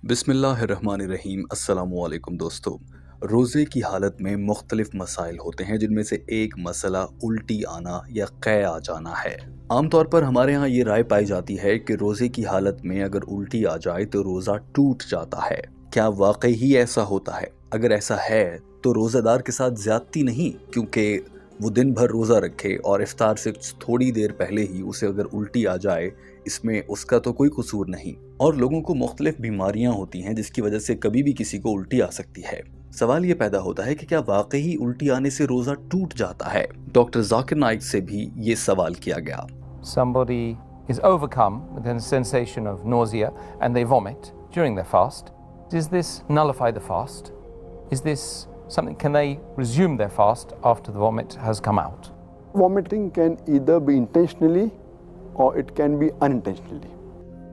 बिस्मिल्लाहिर्रहमानिर्रहीम। अस्सलामुअलैकुम दोस्तों। रोज़े की हालत में मुख्तलिफ मसाइल होते हैं जिनमें से एक मसला उल्टी आना या क़ै आ जाना है। आमतौर पर हमारे यहाँ ये राय पाई जाती है कि रोज़े की हालत में अगर उल्टी आ जाए तो रोज़ा टूट जाता है। क्या वाकई ही ऐसा होता है? अगर ऐसा है तो रोज़ेदार के साथ ज़्यादती नहीं, क्योंकि वो दिन भर रोज़ा रखे और इफ्तार से थोड़ी देर पहले ही उसे अगर उल्टी आ जाए, इसमें उसका तो कोई कसूर नहीं। और लोगों को मुख्तलिफ बीमारियां होती हैं जिसकी वजह से कभी भी किसी को उल्टी आ सकती है। सवाल ये पैदा होता है कि क्या वाकई उल्टी आने से रोज़ा टूट जाता है? डॉक्टर जाकिर नाइक से भी ये सवाल किया गया। Somebody is overcome with a sensation of nausea and they vomit during their fast. Does this nullify the fast? Is this something, can they resume their fast after the vomit has come out? Vomiting can either be intentionally or it can be unintentionally.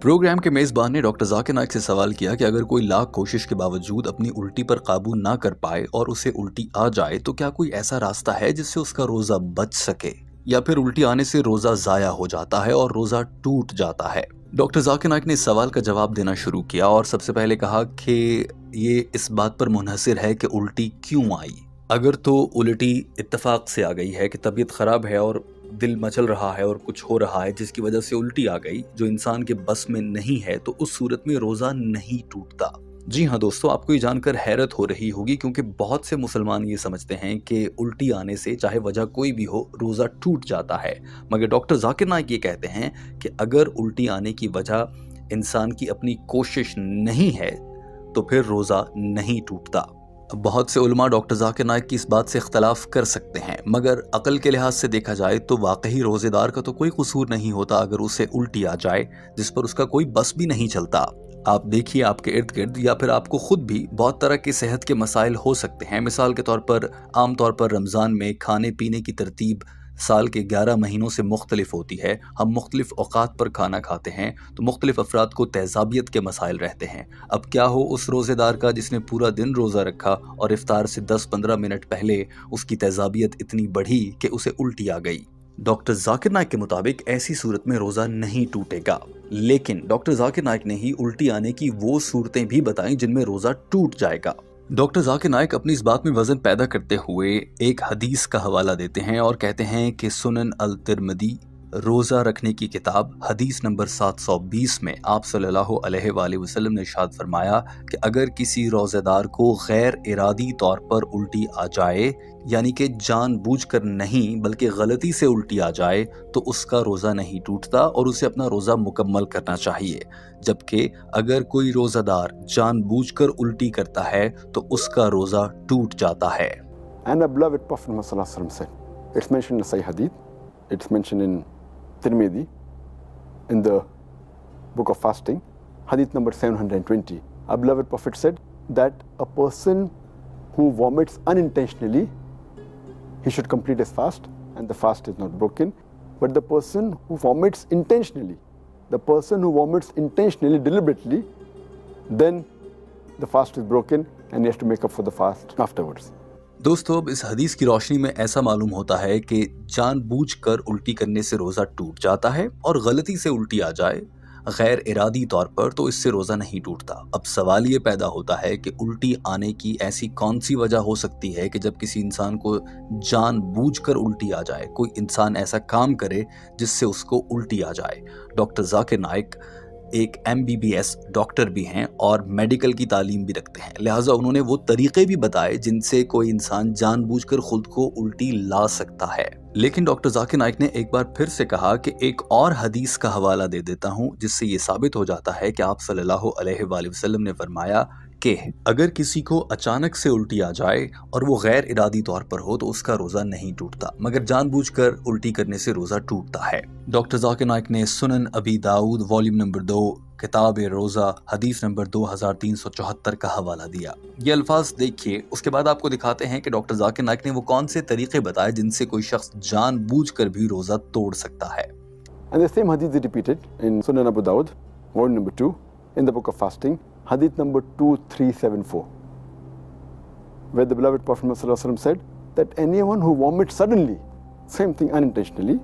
Programme के मेज़बान ने doctor Zakir Naik से सवाल किया कि अगर कोई लाख कोशिश के बावजूद अपनी उल्टी पर काबू ना कर पाए और उसे उल्टी आ जाए तो क्या कोई ऐसा रास्ता है जिससे उसका रोज़ा बच सके, या फिर उल्टी आने से रोज़ा ज़ाया हो जाता है और रोज़ा टूट जाता है? डॉक्टर जाकिर नाइक ने इस सवाल का जवाब देना शुरू किया और सबसे पहले कहा कि ये इस बात पर मुनहसिर है कि उल्टी क्यों आई। अगर तो उल्टी इत्तेफाक से आ गई है कि तबीयत ख़राब है और दिल मचल रहा है और कुछ हो रहा है जिसकी वजह से उल्टी आ गई, जो इंसान के बस में नहीं है, तो उस सूरत में रोज़ा नहीं टूटता। जी हाँ दोस्तों, आपको ये जानकर हैरत हो रही होगी क्योंकि बहुत से मुसलमान ये समझते हैं कि उल्टी आने से चाहे वजह कोई भी हो रोज़ा टूट जाता है। मगर डॉक्टर जाकिर नाइक ये कहते हैं कि अगर उल्टी आने की वजह इंसान की अपनी कोशिश नहीं है तो फिर रोज़ा नहीं टूटता। बहुत से उलमा डॉक्टर जाकिर नाइक की इस बात से इख्तलाफ कर सकते हैं, मगर अकल के लिहाज से देखा जाए तो वाकई रोज़ेदार का तो कोई कसूर नहीं होता अगर उसे उल्टी आ जाए जिस पर उसका कोई बस भी नहीं चलता। आप देखिए आपके इर्द गिर्द या फिर आपको खुद भी बहुत तरह के सेहत के मसाइल हो सकते हैं। मिसाल के तौर पर आमतौर पर रमज़ान में खाने पीने की तरतीब साल के 11 महीनों से मुख्तलिफ होती है। हम मुख्तलिफ औकात पर खाना खाते हैं तो मुख्तलिफ अफराद को तेज़ाबियत के मसाइल रहते हैं। अब क्या हो उस रोज़ेदार का जिसने पूरा दिन रोज़ा रखा और इफ्तार से 10-15 मिनट पहले उसकी तेज़ाबियत इतनी बढ़ी कि उसे उल्टी आ गई। डॉक्टर जाकिर नाइक के मुताबिक ऐसी सूरत में रोज़ा नहीं टूटेगा, लेकिन डॉक्टर जाकिर नाइक ने ही उल्टी आने की वो सूरतें भी बताई जिनमें रोज़ा टूट जाएगा। डॉक्टर जाकिर नाइक अपनी इस बात में वजन पैदा करते हुए एक हदीस का हवाला देते हैं और कहते हैं कि सुनन अल तिरमिदी रोज़ा रखने की किताब हदीस नंबर 720 में आप सल्लल्लाहु अलैहि वसल्लम ने इरशाद फरमाया कि अगर किसी रोज़ेदार को गैर इरादी तौर पर उल्टी आ जाए, यानी कि जानबूझकर नहीं बल्कि गलती से उल्टी आ जाए, तो उसका रोज़ा नहीं टूटता और उसे अपना रोज़ा मुकम्मल करना चाहिए। जबकि अगर कोई रोज़ादार जानबूझकर उल्टी करता है तो उसका रोज़ा टूट जाता है। And the beloved Prophet Muhammad Sallallahu Alaihi Wasallam said, it's mentioned in Sahih Hadith, it's mentioned in Tirmidhi, in the book of fasting, Hadith number 720. Our beloved Prophet said that a person who vomits unintentionally, he should complete his fast and the fast is not broken. But the person who vomits intentionally, the person who vomits intentionally, deliberately, then the fast is broken and he has to make up for the fast afterwards. दोस्तों, अब इस हदीस की रोशनी में ऐसा मालूम होता है कि जानबूझकर उल्टी करने से रोज़ा टूट जाता है और गलती से उल्टी आ जाए गैर इरादी तौर पर तो इससे रोज़ा नहीं टूटता। अब सवाल ये पैदा होता है कि उल्टी आने की ऐसी कौन सी वजह हो सकती है कि जब किसी इंसान को जानबूझकर उल्टी आ जाए, कोई इंसान ऐसा काम करे जिससे उसको उल्टी आ जाए। डॉक्टर जाकिर नाइक एक MBBS डॉक्टर भी हैं और मेडिकल की तालीम भी रखते हैं, लिहाजा उन्होंने वो तरीक़े भी बताए जिनसे कोई इंसान जानबूझकर खुद को उल्टी ला सकता है। लेकिन डॉक्टर जाकिर नाइक ने एक बार फिर से कहा कि एक और हदीस का हवाला दे देता हूँ जिससे ये साबित हो जाता है कि आप सल्लल्लाहु अलैहि वसल्लम ने फरमाया कि अगर किसी को अचानक से उल्टी आ जाए और वो गैर इरादी तौर पर हो तो उसका रोज़ा नहीं टूटता, मगर जानबूझकर उल्टी करने से रोज़ा टूटता है। डॉक्टर जाकिर नाइक ने सुनन अबी दाऊद वॉल्यूम नंबर 2 किताब रोज़ा हदीस नंबर 2374 का हवाला दिया। ये अल्फाज देखिए, उसके बाद आपको दिखाते हैं कि डॉक्टर जाकिर नाइक ने वो कौन से तरीके बताए जिनसे कोई शख्स जानबूझकर भी रोज़ा तोड़ सकता है। And the same hadith is repeated in Sunan Abu Dawud, volume number 2, in the book of fasting, hadith number 2374, where the beloved Prophet Muhammad said that anyone who vomits suddenly, same thing unintentionally,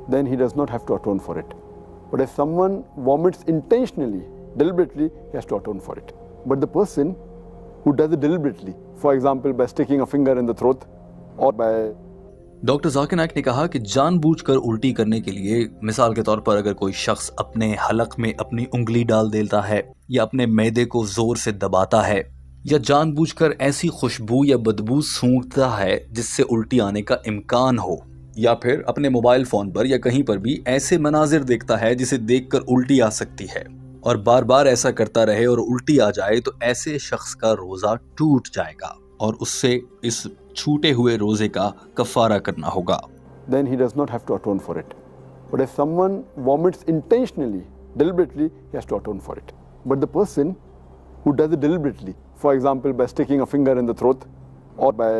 then he does not have to atone for it. But if someone vomits intentionally, deliberately, he has to atone for it. But the person who does it deliberately, for example, by sticking a finger in the throat or by doctor Zakir Naik ने कहा कि जानबूझकर उल्टी करने के लिए मिसाल के तौर पर अगर कोई शख्स अपने हलक में अपनी उंगली डाल देता है या अपने मैदे को जोर से दबाता है या जानबूझकर ऐसी खुशबू या बदबू सूंघता है जिससे उल्टी आने का इम्कान हो, या फिर अपने मोबाइल फोन पर या कहीं पर भी ऐसे मनाजिर देखता है जिसे देखकर उल्टी आ सकती है और बार बार ऐसा करता रहे और उल्टी आ जाए, तो ऐसे शख्स का रोजा टूट जाएगा और उससे इस छूटे हुए रोजे का कफारा करना होगा। then he does not have to atone for it. But if someone vomits intentionally, deliberately, he has to atone for it. But the person who does it deliberately, for example, by sticking a finger in the throat or by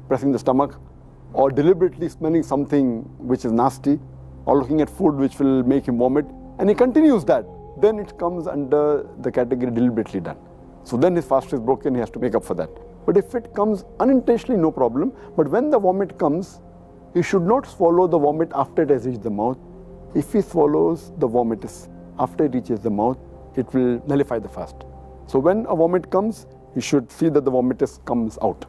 pressing the stomach or deliberately smelling something which is nasty or looking at food which will make him vomit, and he continues that, then it comes under the category deliberately done. So then his fast is broken, he has to make up for that. But if it comes unintentionally, no problem. But when the vomit comes, he should not swallow the vomit after it has reached the mouth. If he swallows the vomit after it reaches the mouth, it will nullify the fast. So when a vomit comes, he should see that the vomit comes out.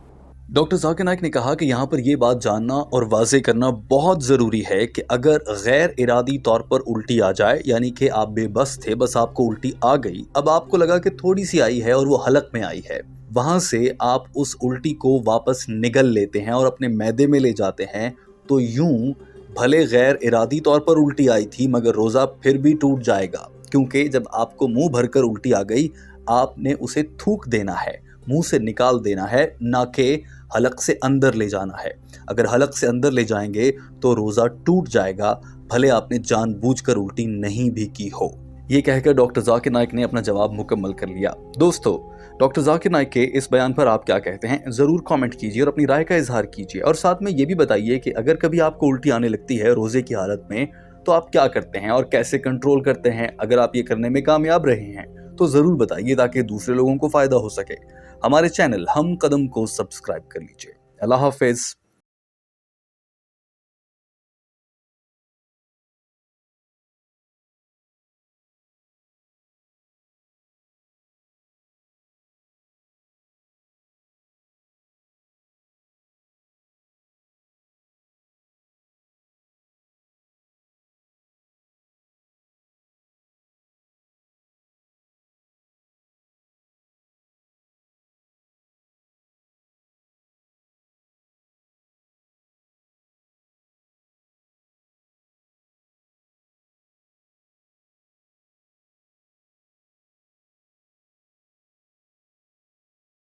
Doctor Zakir Naik ने कहा कि यहाँ पर यह बात जानना और वाजे करना बहुत ज़रूरी है कि अगर गैर इरादी तौर पर उल्टी आ जाए, यानी कि आप बेबस थे, बस आपको उल्टी आ गई, अब आपको लगा कि थोड़ी सी आई है और वो हलक में आई है, वहाँ से आप उस उल्टी को वापस निगल लेते हैं और अपने मैदे में ले जाते हैं, तो यूं भले गैर इरादी तौर पर उल्टी आई थी मगर रोज़ा फिर भी टूट जाएगा, क्योंकि जब आपको मुंह भरकर उल्टी आ गई, आपने उसे थूक देना है, मुंह से निकाल देना है, ना कि हलक से अंदर ले जाना है। अगर हलक से अंदर ले जाएंगे तो रोज़ा टूट जाएगा, भले आपने जानबूझकर उल्टी नहीं भी की हो। ये कहकर डॉक्टर जाकिर नाइक ने अपना जवाब मुकम्मल कर लिया। दोस्तों, डॉक्टर जाकिर नाइक के इस बयान पर आप क्या कहते हैं, ज़रूर कमेंट कीजिए और अपनी राय का इजहार कीजिए, और साथ में ये भी बताइए कि अगर कभी आपको उल्टी आने लगती है रोज़े की हालत में, तो आप क्या करते हैं और कैसे कंट्रोल करते हैं। अगर आप ये करने में कामयाब रहे हैं तो ज़रूर बताइए ताकि दूसरे लोगों को फ़ायदा हो सके। हमारे चैनल हम कदम को सब्सक्राइब कर लीजिए। अल्लाह हाफ़िज़।